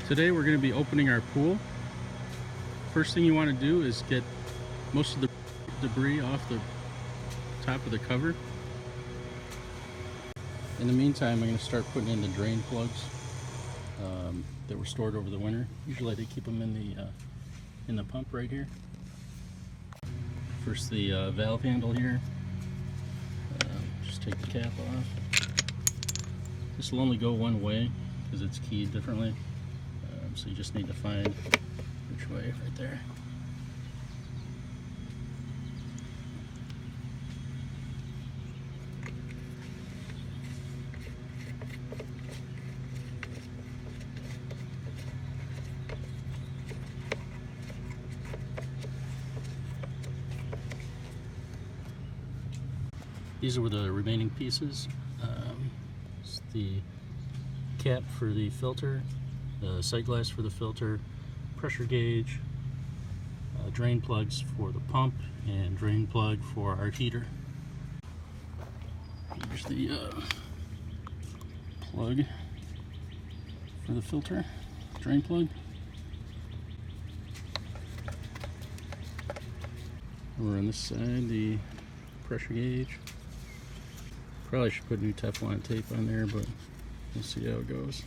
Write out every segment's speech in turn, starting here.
Today we're going to be opening our pool. First thing you want to do is get most of the debris off the top of the cover. In the meantime, I'm going to start putting in the drain plugs that were stored over the winter. Usually they keep them in the pump right here. First the valve handle here. Just take the cap off. This will only go one way because it's keyed differently. So you just need to find which way right there. These are the remaining pieces. It's the cap for the filter, the sight glass for the filter, pressure gauge, drain plugs for the pump, and drain plug for our heater. Here's the plug for the filter, drain plug. Over on this side, the pressure gauge. Probably should put new Teflon tape on there, but we'll see how it goes.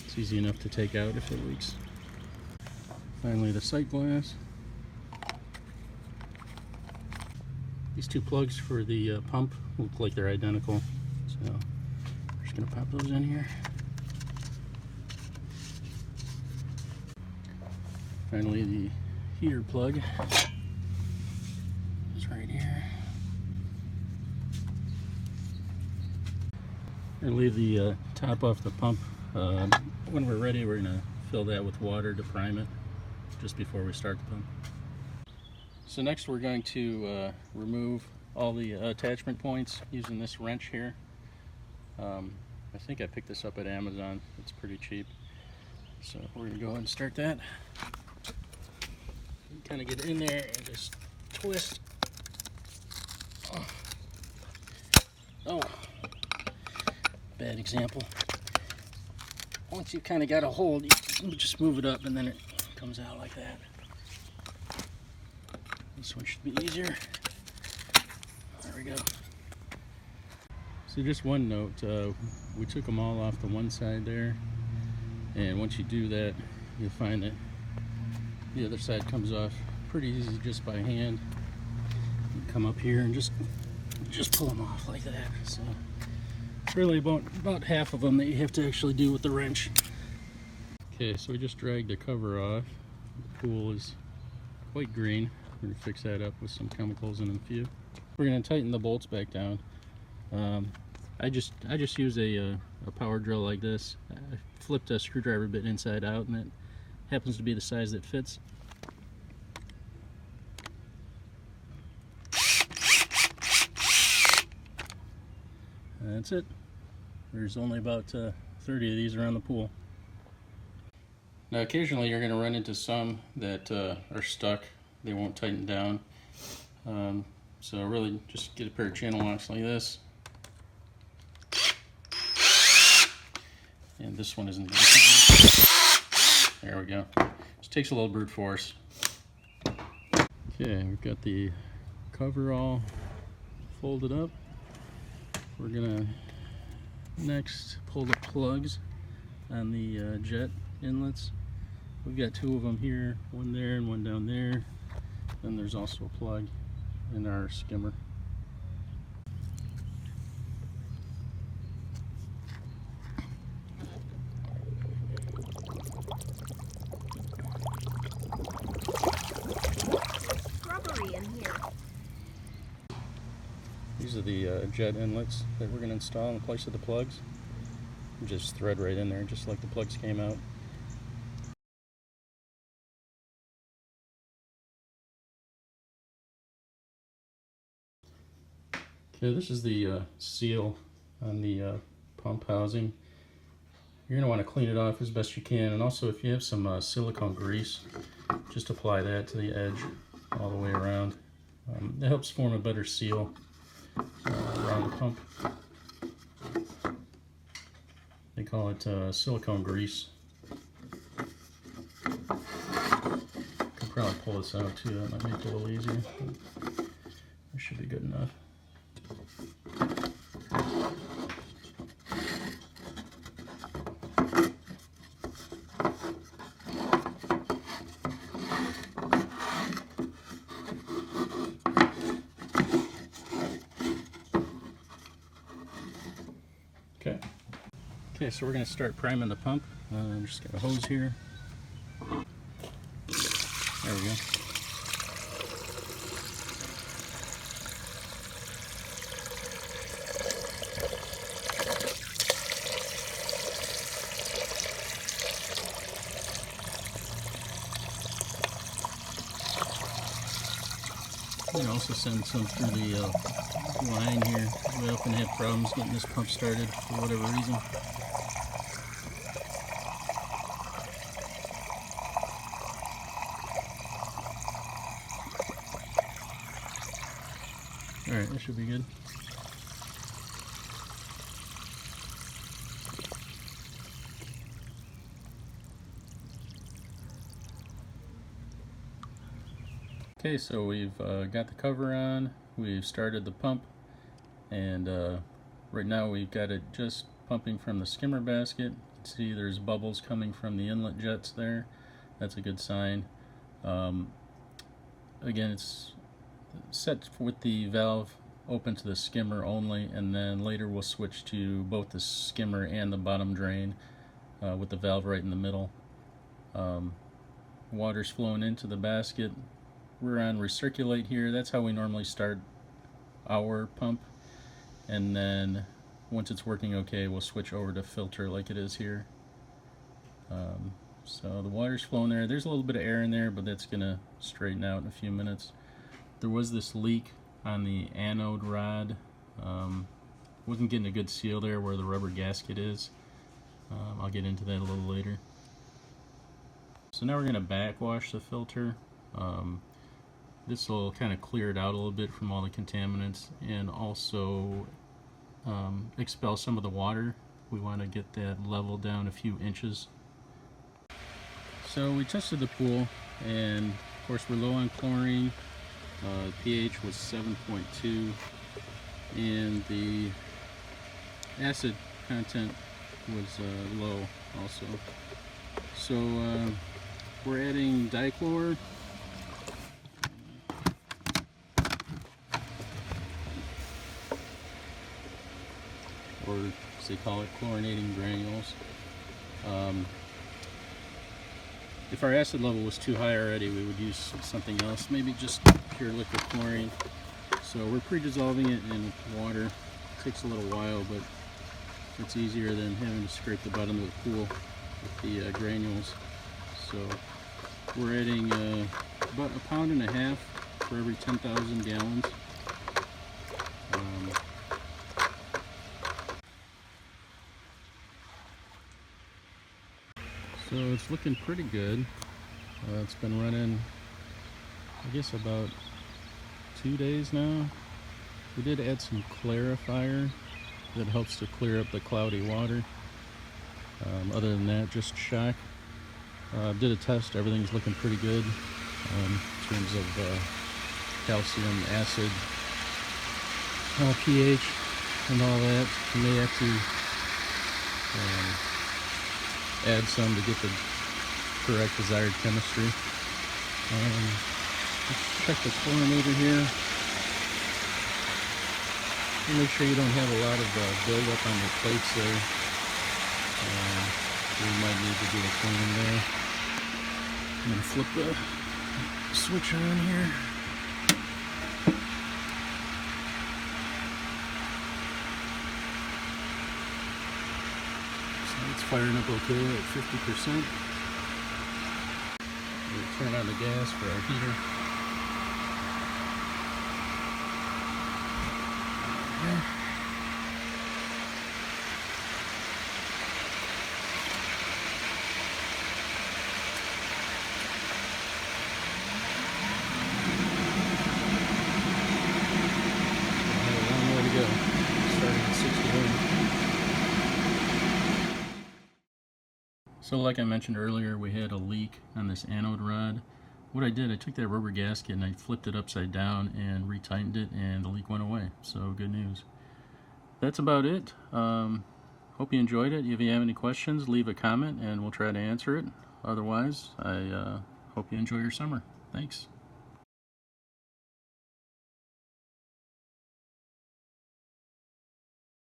It's easy enough to take out if it leaks. Finally, the sight glass. These two plugs for the pump look like they're identical, so I'm just going to pop those in here. Finally, the heater plug is right here. I'm going to leave the top off the pump. When we're ready, we're going to fill that with water to prime it just before we start the pump. So next we're going to remove all the attachment points using this wrench here. I think I picked this up at Amazon. It's pretty cheap. So we're going to go ahead and start that. Kind of get in there and just twist. Oh. Bad example. Once you've kind of got a hold, you just move it up and then it comes out like that. This one should be easier. There we go. So just one note, we took them all off the one side there, and once you do that, you'll find that the other side comes off pretty easy just by hand. You come up here and just pull them off like that. So really about half of them that you have to actually do with the wrench. Okay, so we just dragged the cover off. The pool is quite green. We're going to fix that up with some chemicals and a few. We're going to tighten the bolts back down. I just use a power drill like this. I flipped a screwdriver bit inside out, and it happens to be the size that fits. That's it. There's only about 30 of these around the pool. Now occasionally you're going to run into some that are stuck. They won't tighten down. So really just get a pair of channel locks like this. And this one isn't. There we go. Just takes a little brute force. Okay, we've got the cover all folded up. We're gonna next pull the plugs on the jet inlets. We've got two of them here, one there and one down there. Then there's also a plug in our skimmer. Rubbery in here. These are the jet inlets that we're going to install in place of the plugs. Just thread right in there, just like the plugs came out. Okay, this is the seal on the pump housing. You're going to want to clean it off as best you can, and also if you have some silicone grease, just apply that to the edge all the way around. It helps form a better seal around the pump. They call it silicone grease. probably pull this out too, that might make it a little easier. It should be good enough. Okay, so we're going to start priming the pump. Just got a hose here. There we go. You can also send some through the line here. We often have problems getting this pump started for whatever reason. Alright, that should be good. Okay, so we've got the cover on, we've started the pump, and right now we've got it just pumping from the skimmer basket. You can see there's bubbles coming from the inlet jets there. That's a good sign. Again, it's set with the valve open to the skimmer only, and then later we'll switch to both the skimmer and the bottom drain with the valve right in the middle. Water's flowing into the basket. We're on recirculate here. That's how we normally start our pump, and then once it's working okay, we'll switch over to filter like it is here. So the water's flowing there. There's a little bit of air in there, but that's gonna straighten out in a few minutes. There was this leak on the anode rod. Wasn't getting a good seal there where the rubber gasket is. I'll get into that a little later. So now we're going to backwash the filter. This will kind of clear it out a little bit from all the contaminants, and also expel some of the water. We want to get that level down a few inches. So we tested the pool, and of course we're low on chlorine. pH was 7.2, and the acid content was low also. So we're adding dichlor. Or as they call it, chlorinating granules. If our acid level was too high already, we would use something else, maybe just pure liquid chlorine. So we're pre-dissolving it in water. It takes a little while, but it's easier than having to scrape the bottom of the pool with the granules. So we're adding about 1.5 pounds for every 10,000 gallons. So it's looking pretty good. It's been running, I guess, about 2 days now. We did add some clarifier that helps to clear up the cloudy water. Other than that, just shock. Did a test, everything's looking pretty good in terms of calcium, acid, pH, and all that. You may have to add some to get the correct desired chemistry. Let's check the chlorinator here. And make sure you don't have a lot of buildup on your plates there. We might need to do a cleaning there. I'm going to flip the switch on here. It's firing up okay at 50%. We'll turn on the gas for our heater. Okay. We have a long way to go. Starting at 61. So like I mentioned earlier, we had a leak on this anode rod. what I did, I took that rubber gasket and I flipped it upside down and retightened it, and the leak went away. So good news. That's about it. Hope you enjoyed it. If you have any questions, leave a comment and we'll try to answer it. Otherwise, I hope you enjoy your summer. Thanks.